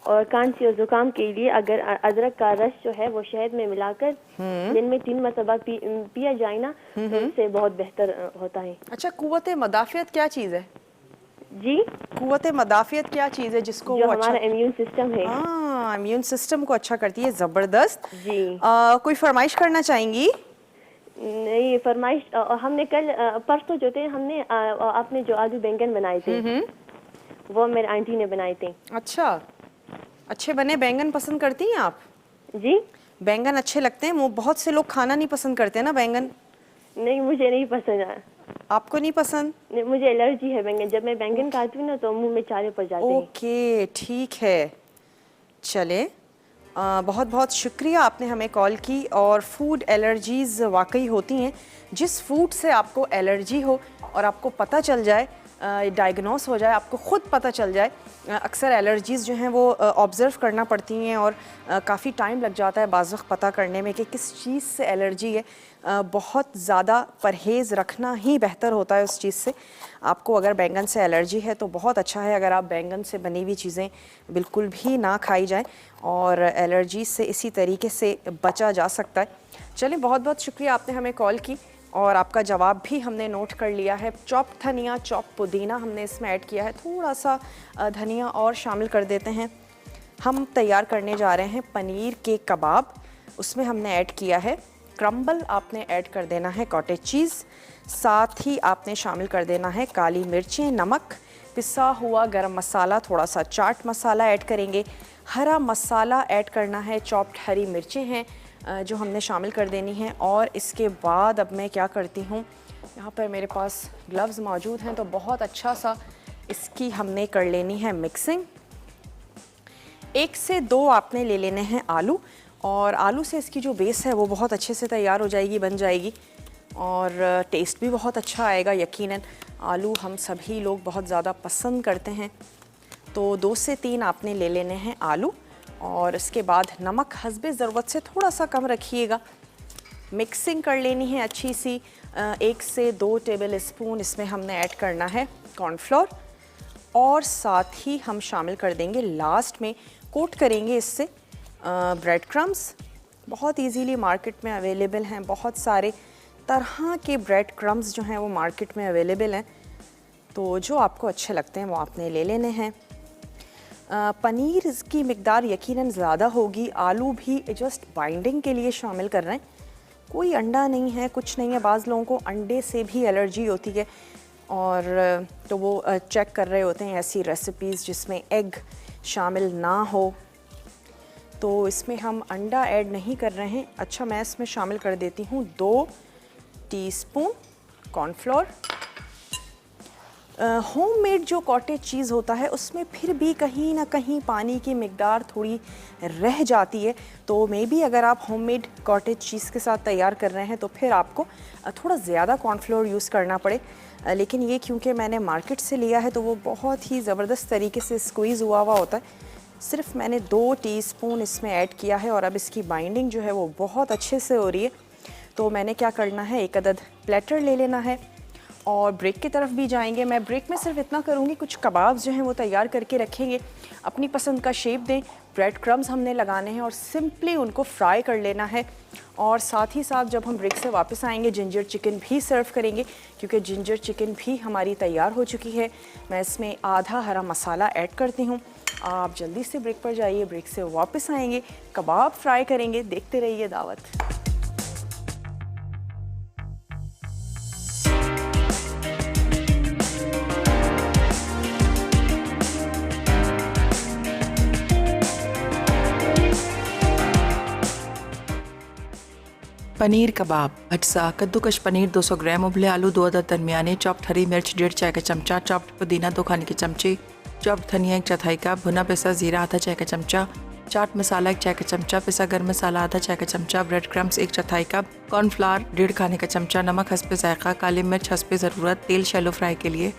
Speaker 5: और खांसी और जुकाम के लिए अगर अदरक का रस जो है वो शहद में मिलाकर दिन में 3 मरतबा पिया जाए ना, तो उससे बहुत बेहतर होता है।
Speaker 1: अच्छा, कुव्वत मदाफ़ियत क्या चीज़ है?
Speaker 5: जी,
Speaker 1: कुव्वत मदाफ़ियत क्या चीज़ है जिसको
Speaker 5: जो
Speaker 1: वो
Speaker 5: हमारा
Speaker 1: अच्छा,
Speaker 5: इम्यून सिस्टम है।
Speaker 1: हाँ, इम्यून सिस्टम को अच्छा करती है। ज़बरदस्त।
Speaker 5: जी।
Speaker 1: कोई फरमाइश करना चाहेंगी?
Speaker 5: नहीं फरमाइश, हमने कल परसों जो थे हमने आपने जो आलू बैंगन बनाए थे वो मेरी आंटी ने बनाए थे।
Speaker 1: अच्छा, अच्छे बने। बैंगन पसंद करती हैं आप?
Speaker 5: जी
Speaker 1: बैंगन अच्छे लगते हैं? वो बहुत से लोग खाना नहीं पसंद करते ना बैंगन।
Speaker 5: नहीं, मुझे नहीं पसंद है।
Speaker 1: आपको नहीं पसंद?
Speaker 5: नहीं, मुझे एलर्जी है बैंगन। जब मैं बैंगन खाती हूँ ना तो मुंह में चारे पड़ जाते हैं।
Speaker 1: ओके, ठीक है। चले, बहुत बहुत शुक्रिया आपने हमें कॉल की। और फूड एलर्जीज़ वाकई होती हैं। जिस फूड से आपको एलर्जी हो और आपको पता चल जाए, डायग्नोस हो जाए, आपको ख़ुद पता चल जाए। अक्सर एलर्जीज़ जो हैं वो ऑब्ज़र्व करना पड़ती हैं, और काफ़ी टाइम लग जाता है बाज़ वक़्त पता करने में कि किस चीज़ से एलर्जी है। बहुत ज़्यादा परहेज़ रखना ही बेहतर होता है उस चीज़ से। आपको अगर बैंगन से एलर्जी है तो बहुत अच्छा है अगर आप बैंगन से बनी हुई चीज़ें बिल्कुल भी ना खाई जाएं, और एलर्जी से इसी तरीके से बचा जा सकता है। चलें, बहुत बहुत शुक्रिया आपने हमें कॉल की, और आपका जवाब भी हमने नोट कर लिया है। चॉप धनिया, चॉप पुदीना हमने इसमें ऐड किया है, थोड़ा सा धनिया और शामिल कर देते हैं। हम तैयार करने जा रहे हैं पनीर के कबाब। उसमें हमने ऐड किया है क्रम्बल, आपने ऐड कर देना है कॉटेज चीज़, साथ ही आपने शामिल कर देना है काली मिर्चें, नमक, पिसा हुआ गरम मसाला, थोड़ा सा चाट मसाला ऐड करेंगे, हरा मसाला ऐड करना है, चॉप्ड हरी मिर्चें हैं जो हमने शामिल कर देनी हैं। और इसके बाद अब मैं क्या करती हूँ, यहाँ पर मेरे पास ग्लव्स मौजूद हैं तो बहुत अच्छा सा इसकी हमने कर लेनी है मिक्सिंग। 1 से 2 आपने ले लेने हैं आलू, और आलू से इसकी जो बेस है वो बहुत अच्छे से तैयार हो जाएगी, बन जाएगी, और टेस्ट भी बहुत अच्छा आएगा यकीनन। आलू हम सभी लोग बहुत ज़्यादा पसंद करते हैं। तो 2 से 3 आपने ले लेने हैं आलू, और इसके बाद नमक हस्बे ज़रूरत से थोड़ा सा कम रखिएगा। मिक्सिंग कर लेनी है अच्छी सी। 1 से 2 टेबल स्पून इसमें हमने ऐड करना है कॉर्नफ्लोर, और साथ ही हम शामिल कर देंगे लास्ट में, कोट करेंगे इससे ब्रेड क्रम्स। बहुत इजीली मार्केट में अवेलेबल हैं, बहुत सारे तरह के ब्रेड क्रम्स जो हैं वो मार्केट में अवेलेबल हैं, तो जो आपको अच्छे लगते हैं वो आपने ले लेने हैं। पनीर की मिकदार यकीनन ज़्यादा होगी, आलू भी जस्ट बाइंडिंग के लिए शामिल कर रहे हैं, कोई अंडा नहीं है, कुछ नहीं है। बाज़ लोगों को अंडे से भी एलर्जी होती है, और तो वो चेक कर रहे होते हैं ऐसी रेसिपीज़ जिसमें एग शामिल ना हो, तो इसमें हम अंडा ऐड नहीं कर रहे हैं। अच्छा, मैं इसमें शामिल कर देती हूँ 2 टीस्पून कॉर्नफ्लोर। होममेड जो कॉटेज चीज़ होता है उसमें फिर भी कहीं ना कहीं पानी की मिकदार थोड़ी रह जाती है, तो मे बी अगर आप होममेड कॉटेज चीज़ के साथ तैयार कर रहे हैं तो फिर आपको थोड़ा ज़्यादा कॉर्नफ्लोर यूज़ करना पड़े। लेकिन ये क्योंकि मैंने मार्केट से लिया है तो वो बहुत ही ज़बरदस्त तरीके से स्क्वीज़ हुआ होता है। सिर्फ मैंने 2 टीस्पून इसमें ऐड किया है, और अब इसकी बाइंडिंग जो है वो बहुत अच्छे से हो रही है। तो मैंने क्या करना है, 1 अदद प्लेटर ले लेना है, और ब्रेक की तरफ भी जाएंगे। मैं ब्रेक में सिर्फ इतना करूँगी, कुछ कबाब जो हैं वो तैयार करके रखेंगे, अपनी पसंद का शेप दें, ब्रेड क्रम्स हमने लगाने हैं और सिंपली उनको फ्राई कर लेना है। और साथ ही साथ जब हम ब्रेक से वापस आएंगे जिंजर चिकन भी सर्व करेंगे, क्योंकि जिंजर चिकन भी हमारी तैयार हो चुकी है। मैं इसमें आधा हरा मसाला ऐड करती हूँ। आप जल्दी से ब्रेक पर जाइए, ब्रेक से वापस आएंगे, कबाब फ्राई करेंगे, देखते रहिए दावत।
Speaker 2: पनीर कबाब, अज्जा कद्दूकश पनीर 200 ग्राम, उबले आलू 2 अदद दरमियाने, चॉप्ड हरी मिर्च 1.5 चाय का चमचा, चॉप्ड पुदीना 2 खाने के चमचे, चॉप्ड धनिया 1 चौथाई कप, भुना पिसा जीरा आधा चाय का चमचा, चाट मसाला 1 चाय का चमचा, पिसा गर्म मसाला आधा चाय का चमचा, ब्रेड क्रम्स 1 चौथाई कप, कॉर्नफ्लावर 1.5 खाने का चमचा, नमक हस्बे जायका, काली मिर्च हस्बे ज़रूरत, तेल शैलो फ्राई के लिए।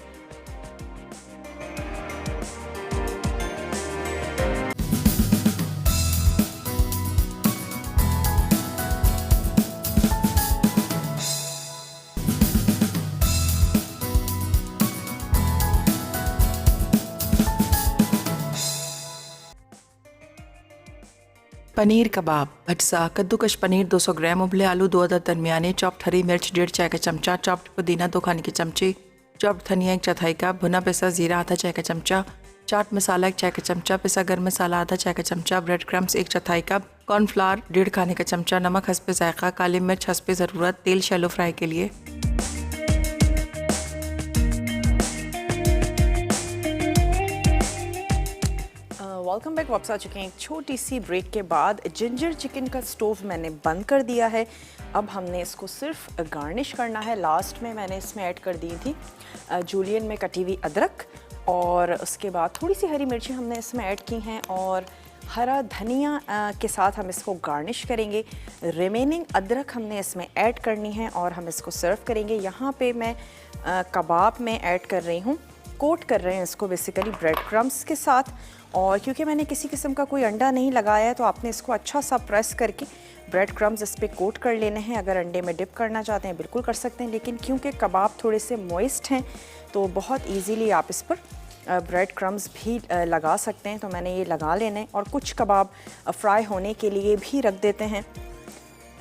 Speaker 2: पनीर कबाब, अज्जा कद्दूकश पनीर 200 ग्राम, उबले आलू 2 अदद दरमियाने, चॉप्ड हरी मिर्च 1.5 चाय का चमचा, चॉप्ड पुदीना 2 खाने के चमचे, चॉप्ड धनिया 1 चौथाई कप, भुना पिसा जीरा आधा चाय का चमचा, चाट मसाला 1 चाय का चमचा, पिसा गर्म मसाला आधा चाय का चमचा, ब्रेड क्रम्स 1 चौथाई कप, कॉर्नफ्लावर 1.5 खाने का चमचा, नमक हस्बे जायका, काली मिर्च हस्बे ज़रूरत, तेल शैलो फ्राई के लिए।
Speaker 1: Welcome back. वापस आ चुके हैं एक छोटी सी ब्रेक के बाद। जिंजर चिकन का स्टोव मैंने बंद कर दिया है। अब हमने इसको सिर्फ गार्निश करना है। लास्ट में मैंने इसमें ऐड कर दी थी जूलियन में कटी हुई अदरक, और उसके बाद थोड़ी सी हरी मिर्ची हमने इसमें ऐड की हैं, और हरा धनिया के साथ हम इसको गार्निश करेंगे। रिमेनिंग अदरक हमने इसमें ऐड करनी है और हम इसको सर्व करेंगे। यहाँ पे मैं कबाब में ऐड कर रही हूँ, कोट कर रहे हैं इसको बेसिकली ब्रेड क्रम्स के साथ। और क्योंकि मैंने किसी किस्म का कोई अंडा नहीं लगाया है तो आपने इसको अच्छा सा प्रेस करके ब्रेड क्रम्स इस पर कोट कर लेने हैं। अगर अंडे में डिप करना चाहते हैं बिल्कुल कर सकते हैं, लेकिन क्योंकि कबाब थोड़े से मॉइस्ट हैं तो बहुत इजीली आप इस पर ब्रेड क्रम्स भी लगा सकते हैं। तो मैंने ये लगा लेने, और कुछ कबाब फ्राई होने के लिए भी रख देते हैं।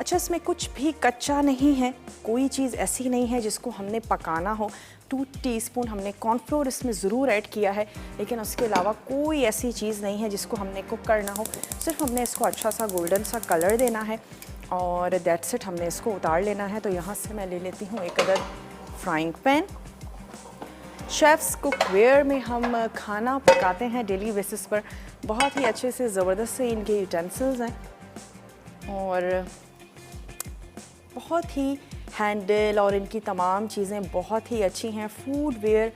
Speaker 1: अच्छा, इसमें कुछ भी कच्चा नहीं है, कोई चीज़ ऐसी नहीं है जिसको हमने पकाना हो। 2 टीस्पून हमने कॉर्नफ्लोर इसमें ज़रूर ऐड किया है, लेकिन उसके अलावा कोई ऐसी चीज़ नहीं है जिसको हमने कुक करना हो। सिर्फ हमने इसको अच्छा सा गोल्डन सा कलर देना है और दैट्स इट। हमने इसको उतार लेना है। तो यहाँ से मैं ले लेती हूँ एक अदद फ्राइंग पैन। शेफ्स कुकवेयर में हम खाना पकाते हैं डेली बेसिस पर। बहुत ही अच्छे से ज़बरदस्त से इनके यूटेंसिल्स हैं और बहुत ही हैंडल और इनकी तमाम चीज़ें बहुत ही अच्छी हैं। फूड वेयर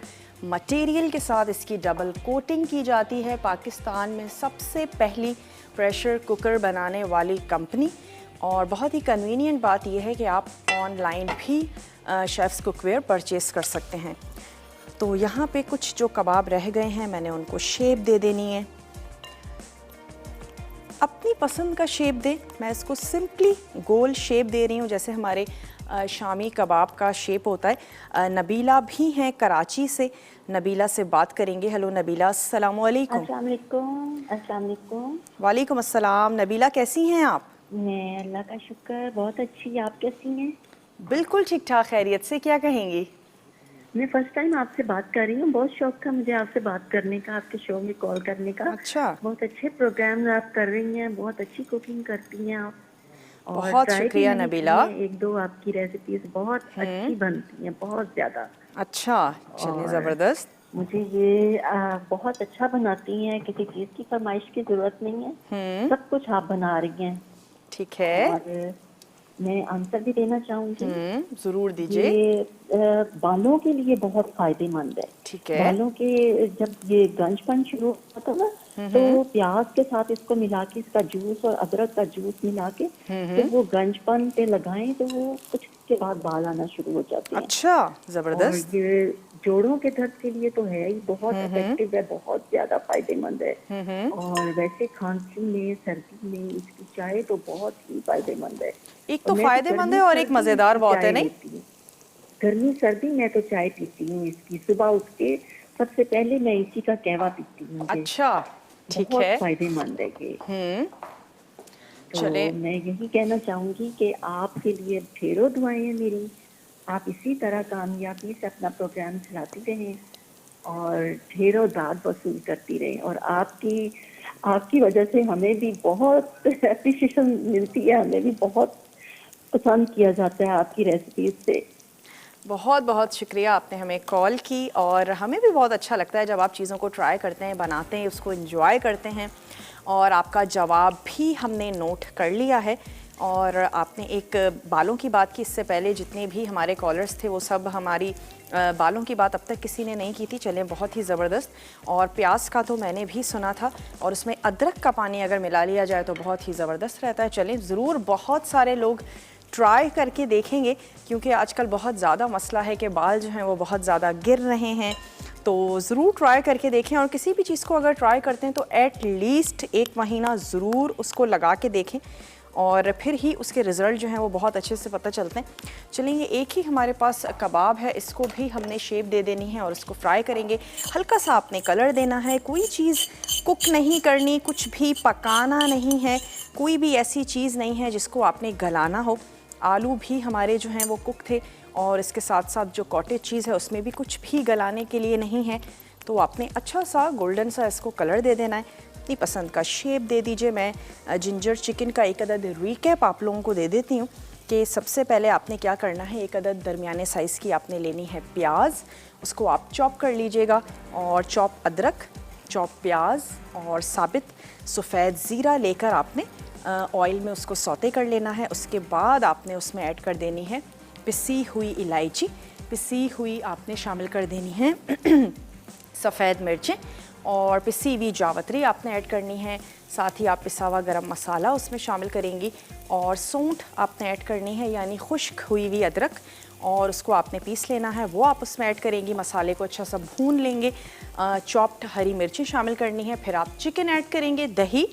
Speaker 1: मटेरियल के साथ इसकी डबल कोटिंग की जाती है। पाकिस्तान में सबसे पहली प्रेशर कुकर बनाने वाली कंपनी। और बहुत ही कन्वीनियंट बात यह है कि आप ऑनलाइन भी शेफ्स कुकवेयर परचेज़ कर सकते हैं। तो यहाँ पे कुछ जो कबाब रह गए हैं मैंने उनको शेप दे देनी है, अपनी पसंद का शेप दे। मैं इसको सिंपली गोल शेप दे रही हूँ, जैसे हमारे शामी कबाब का शेप होता है। नबीला भी हैं कराची से, नबीला से बात करेंगे। हेलो नबीला, अस्सलाम वालेकुम।
Speaker 6: अस्सलाम वालेकुम।
Speaker 1: वालेकुम अस्सलाम। नबीला कैसी हैं आप?
Speaker 6: मैं अल्लाह का शुक्र बहुत अच्छी। आप कैसी हैं?
Speaker 1: बिल्कुल ठीक ठाक, खैरियत से। क्या कहेंगी?
Speaker 6: मैं फर्स्ट टाइम आपसे बात कर रही हूँ। बहुत शौक था मुझे आपसे बात करने का, आपके शो में कॉल करने का।
Speaker 1: अच्छा,
Speaker 6: बहुत अच्छे प्रोग्राम आप कर रही हैं, बहुत अच्छी कुकिंग करती हैं आप। और
Speaker 1: बहुत
Speaker 6: try भी
Speaker 1: शुक्रिया
Speaker 6: मैंने
Speaker 1: नबीला।
Speaker 6: की है, 1-2 आपकी रेसिपीज बहुत अच्छी बनती हैं, बहुत ज्यादा।
Speaker 1: अच्छा, चलिए
Speaker 6: और
Speaker 1: ज़बरदस्त।
Speaker 6: मुझे ये बहुत अच्छा बनाती हैं, किसी चीज की फरमाइश की जरूरत नहीं है, सब कुछ आप बना रही हैं।
Speaker 1: ठीक है,
Speaker 6: और मैं आंसर भी देना चाहूंगी।
Speaker 1: ज़रूर दीजिए।
Speaker 6: ये बालों के लिए बहुत फायदेमंद है।
Speaker 1: ठीक है।
Speaker 6: बालों के जब ये गंजपन शुरू होता है ना, तो प्याज के साथ इसको मिला के, इसका जूस और अदरक का जूस मिला के जब वो गंजपन पे लगाएं तो वो कुछ के बाद बाल आना शुरू हो जाते हैं।
Speaker 1: अच्छा,
Speaker 6: और
Speaker 1: ज़बरदस्त।
Speaker 6: ये जोड़ों के दर्द के लिए तो है ही, बहुत इफेक्टिव है, बहुत ज्यादा फायदेमंद है। और वैसे खांसी में, सर्दी में इसकी चाय तो बहुत ही फायदेमंद है।
Speaker 1: एक तो फायदेमंद है और एक मज़ेदार बहुत है, नहीं?
Speaker 6: गर्मी सर्दी में तो चाय पीती हूँ इसकी। सुबह उठ के सबसे पहले मैं इसी का कहवा पीती हूँ।
Speaker 1: अच्छा, ठीक
Speaker 6: बहुत
Speaker 1: है।
Speaker 6: फायदेमंद है ये। तो
Speaker 1: चले।
Speaker 6: मैं यही कहना चाहूंगी कि आपके लिए ढेरों दुआएं हैं मेरी। आप इसी तरह कामयाबी से अपना प्रोग्राम चलाती रहें और ढेरों दाद वसूल करती रहें। और आपकी वजह से हमें भी बहुत एप्रिशिएशन मिलती है, हमें भी बहुत पसंद किया जाता है आपकी रेसिपीज से।
Speaker 1: बहुत बहुत शुक्रिया, आपने हमें कॉल की। और हमें भी बहुत अच्छा लगता है जब आप चीज़ों को ट्राई करते हैं, बनाते हैं, उसको एंजॉय करते हैं। और आपका जवाब भी हमने नोट कर लिया है। और आपने एक बालों की बात की, इससे पहले जितने भी हमारे कॉलर्स थे वो सब हमारी बालों की बात अब तक किसी ने नहीं की थी। चलें, बहुत ही ज़बरदस्त। और प्याज का तो मैंने भी सुना था, और उसमें अदरक का पानी अगर मिला लिया जाए तो बहुत ही ज़बरदस्त रहता है। चलें, ज़रूर बहुत सारे लोग ट्राई करके देखेंगे, क्योंकि आजकल बहुत ज़्यादा मसला है कि बाल जो हैं वो बहुत ज़्यादा गिर रहे हैं। तो ज़रूर ट्राई करके देखें। और किसी भी चीज़ को अगर ट्राई करते हैं तो एट लीस्ट 1 महीना ज़रूर उसको लगा के देखें, और फिर ही उसके रिज़ल्ट जो हैं वो बहुत अच्छे से पता चलते हैं। चलेंगे, एक ही हमारे पास कबाब है, इसको भी हमने शेप दे देनी है और इसको फ्राई करेंगे। हल्का सा आपने कलर देना है, कोई चीज़ कुक नहीं करनी, कुछ भी पकाना नहीं है, कोई भी ऐसी चीज़ नहीं है जिसको आपने गलाना हो। आलू भी हमारे जो हैं वो कुक थे, और इसके साथ साथ जो कॉटेज चीज़ है उसमें भी कुछ भी गलाने के लिए नहीं है। तो आपने अच्छा सा गोल्डन सा इसको कलर दे देना है, अपनी पसंद का शेप दे दीजिए। मैं जिंजर चिकन का एक अदद रिकैप आप लोगों को दे देती हूँ कि सबसे पहले आपने क्या करना है। एक अदद दरमियाने साइज़ की आपने लेनी है प्याज, उसको आप चॉप कर लीजिएगा। और चॉप अदरक, चॉप प्याज और साबित सफ़ेद ज़ीरा लेकर आपने ऑयल में उसको सौते कर लेना है। उसके बाद आपने उसमें ऐड कर देनी है पिसी हुई इलायची, पिसी हुई आपने शामिल कर देनी है सफ़ेद मिर्चें, और पिसी हुई जावित्री आपने ऐड करनी है। साथ ही आप पिसा हुआ गरम मसाला उसमें शामिल करेंगी, और सौंठ आपने ऐड करनी है, यानी खुश्क हुई हुई अदरक, और उसको आपने पीस लेना है, वो आप उसमें ऐड करेंगी। मसाले को अच्छा सा भून लेंगे। चॉप्ड हरी मिर्ची शामिल करनी है। फिर आप चिकन ऐड करेंगे, दही,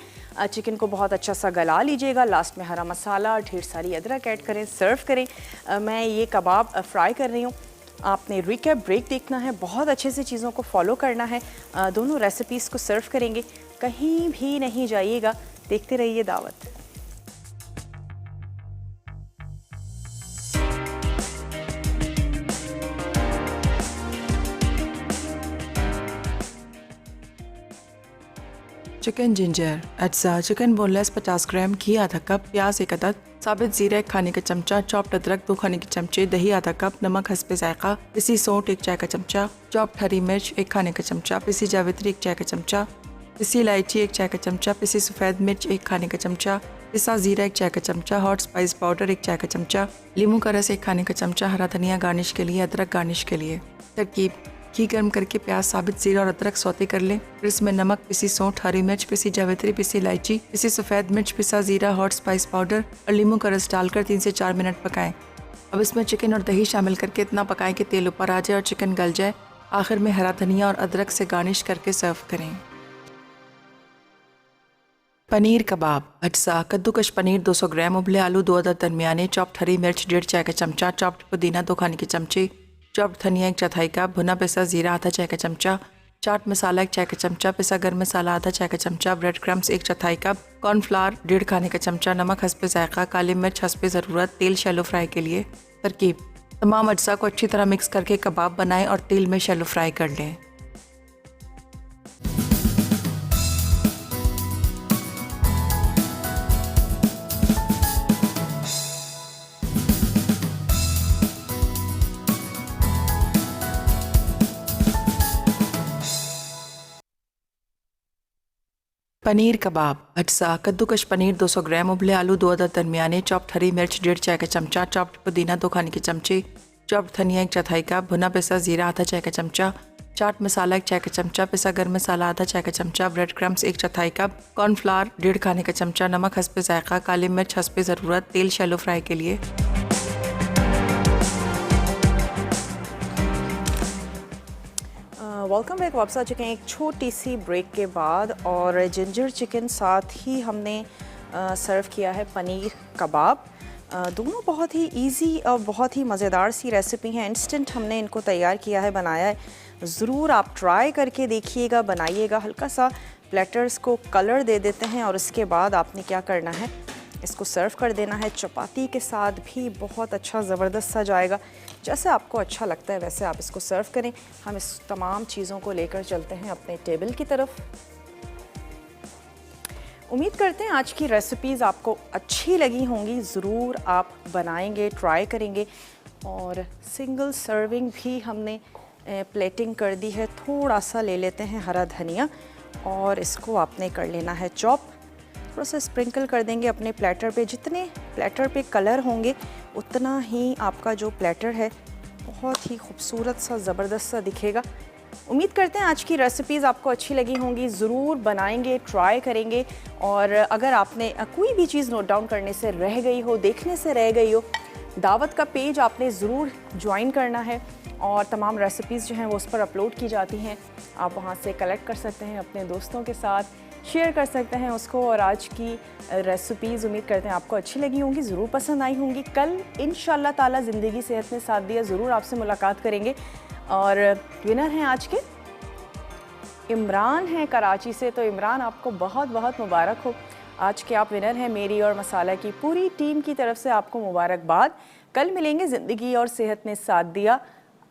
Speaker 1: चिकन को बहुत अच्छा सा गला लीजिएगा। लास्ट में हरा मसाला, ढेर सारी अदरक ऐड करें, सर्व करें। मैं ये कबाब फ्राई कर रही हूँ। आपने रिकैप ब्रेक देखना है, बहुत अच्छे से चीज़ों को फॉलो करना है। दोनों रेसिपीज़ को सर्व करेंगे, कहीं भी नहीं जाइएगा, देखते रहिए दावत।
Speaker 2: चिकन जिंजर अज्जा चिकन बोनलेस 50 ग्राम, घी आधा कप, प्याज 1 अदद, साबित जीरा 1 खाने का चमचा, चॉप्ड अदरक 2 खाने के चमचे, दही आधा कप, नमक हस्बे जायका, पिसी सौंठ 1 चाय का चमचा, चॉप्ड हरी मिर्च 1 खाने का चमचा, पिसी जावित्री 1 चाय का चमचा, पिसी इलायची 1 चाय का चमचा, पिसी सफ़ेद मिर्च 1 खाने का चमचा, पिसा जीरा 1 चाय का चमचा, हॉट स्पाइस पाउडर 1 चाय का चमचा, लीमू का रस 1 खाने का चमचा, हरा धनिया गार्निश के लिए, अदरक गार्निश के लिए। तरकीब: घी गर्म करके प्याज, साबित जीरा और अदरक सौते कर लें। फिर इसमें नमक, पिसी सौंठ, हरी मिर्च, पिसी जावित्री, पिसी इलायची, पिसी सफ़ेद मिर्च, पिसा जीरा, हॉट स्पाइस पाउडर और लीमू का रस डालकर 3 से 4 मिनट पकाएं। अब इसमें चिकन और दही शामिल करके इतना पकाएं कि तेल ऊपर आ जाए और चिकन गल जाए। आखिर में हरा धनिया और अदरक से गार्निश करके सर्व करें। पनीर कबाब अज्जा कद्दूकश पनीर 200 ग्राम, उबले आलू 2 अदद दरमियाने, चॉप्ड हरी मिर्च 1.5 चाय का चमचा, चॉप्ड पुदीना 2 खाने के चमचे, चॉप्ड धनिया 1 चौथाई कप, भुना पिसा जीरा आधा चाय का चमचा, चाट मसाला 1 चाय का चमचा, पिसा गर्म मसाला आधा चाय का चमचा, ब्रेड क्रम्स 1 चौथाई कप, कॉर्नफ्लावर 1.5 खाने का चमचा, नमक हस्बे जायका, काली मिर्च हस्बे ज़रूरत, तेल शैलो फ्राई के लिए। तरकीब: तमाम अज्जा को अच्छी तरह मिक्स करके कबाब बनाएं और तेल में शैलो फ्राई कर लें। पनीर कबाब अज्जा कद्दूकश पनीर 200 ग्राम, उबले आलू 2 अदद दरमियाने, चॉप्ड हरी मिर्च 1.5 चाय का चमचा, चॉप्ड पुदीना 2 खाने के चमचे, चॉप्ड धनिया 1 चौथाई कप, भुना पिसा जीरा आधा चाय का चमचा, चाट मसाला 1 चाय का चमचा, पिसा गर्म मसाला आधा चाय का चमचा, ब्रेड क्रम्स 1 चौथाई कप, कॉर्नफ्लावर 1.5 खाने का चमचा, नमक हस्बे जायका, काली मिर्च हस्बे ज़रूरत, तेल शैलो फ्राई के लिए।
Speaker 1: Welcome back. वापस आ चुके हैं एक छोटी सी ब्रेक के बाद और जिंजर चिकन साथ ही हमने सर्व किया है पनीर कबाब। दोनों बहुत ही इजी और बहुत ही मज़ेदार सी रेसिपी हैं। इंस्टेंट हमने इनको तैयार किया है, बनाया है। ज़रूर आप ट्राई करके देखिएगा, बनाइएगा। हल्का सा प्लेटर्स को कलर दे देते हैं और इसके बाद आपने क्या करना है, इसको सर्व कर देना है। चपाती के साथ भी बहुत अच्छा ज़बरदस्त सा जाएगा। जैसे आपको अच्छा लगता है वैसे आप इसको सर्व करें। हम इस तमाम चीज़ों को लेकर चलते हैं अपने टेबल की तरफ। उम्मीद करते हैं आज की रेसिपीज़ आपको अच्छी लगी होंगी। ज़रूर आप बनाएंगे, ट्राई करेंगे। और सिंगल सर्विंग भी हमने प्लेटिंग कर दी है। थोड़ा सा ले लेते हैं हरा धनिया और इसको आपने कर लेना है चॉप। थोड़ा सा स्प्रिंकल कर देंगे अपने प्लेटर पे। जितने प्लेटर पे कलर होंगे उतना ही आपका जो प्लेटर है बहुत ही खूबसूरत सा, ज़बरदस्त सा दिखेगा। उम्मीद करते हैं आज की रेसिपीज़ आपको अच्छी लगी होंगी। ज़रूर बनाएंगे, ट्राई करेंगे। और अगर आपने कोई भी चीज़ नोट डाउन करने से रह गई हो, देखने से रह गई हो, दावत का पेज आपने ज़रूर ज्वाइन करना है और तमाम रेसिपीज़ जो हैं वो उस पर अपलोड की जाती हैं। आप वहाँ से कलेक्ट कर सकते हैं, अपने दोस्तों के साथ शेयर कर सकते हैं उसको। और आज की रेसिपीज़ उम्मीद करते हैं आपको अच्छी लगी होंगी, ज़रूर पसंद आई होंगी। कल इंशाल्लाह ताला ज़िंदगी सेहत ने साथ दिया ज़रूर आपसे मुलाकात करेंगे। और विनर हैं आज के इमरान हैं कराची से। तो इमरान, आपको बहुत बहुत मुबारक हो। आज के आप विनर हैं। मेरी और मसाला की पूरी टीम की तरफ से आपको मुबारकबाद। कल मिलेंगे ज़िंदगी और सेहत ने साथ दिया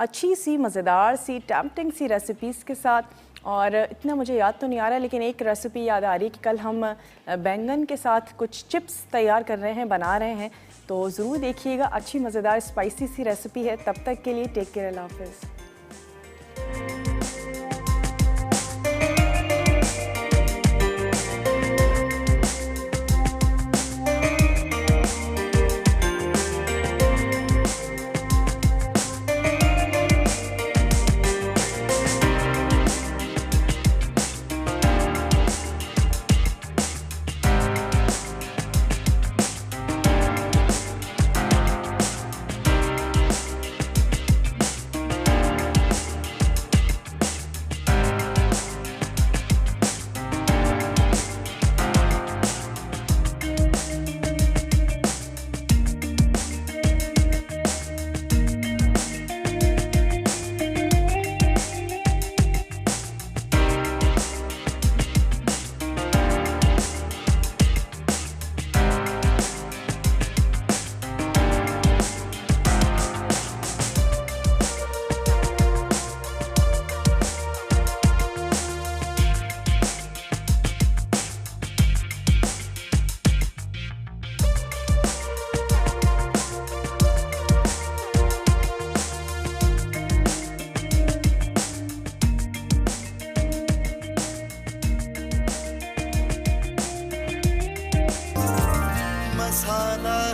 Speaker 1: अच्छी सी, मज़ेदार सी, टेम्पटिंग सी रेसिपीज़ के साथ। और इतना मुझे याद तो नहीं आ रहा, लेकिन एक रेसिपी याद आ रही है कि कल हम बैंगन के साथ कुछ चिप्स तैयार कर रहे हैं, बना रहे हैं। तो ज़रूर देखिएगा, अच्छी मज़ेदार स्पाइसी सी रेसिपी है। तब तक के लिए टेक केयर, अल्लाह हाफ़िज़।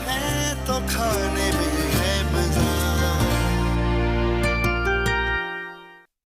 Speaker 7: है तो खाने में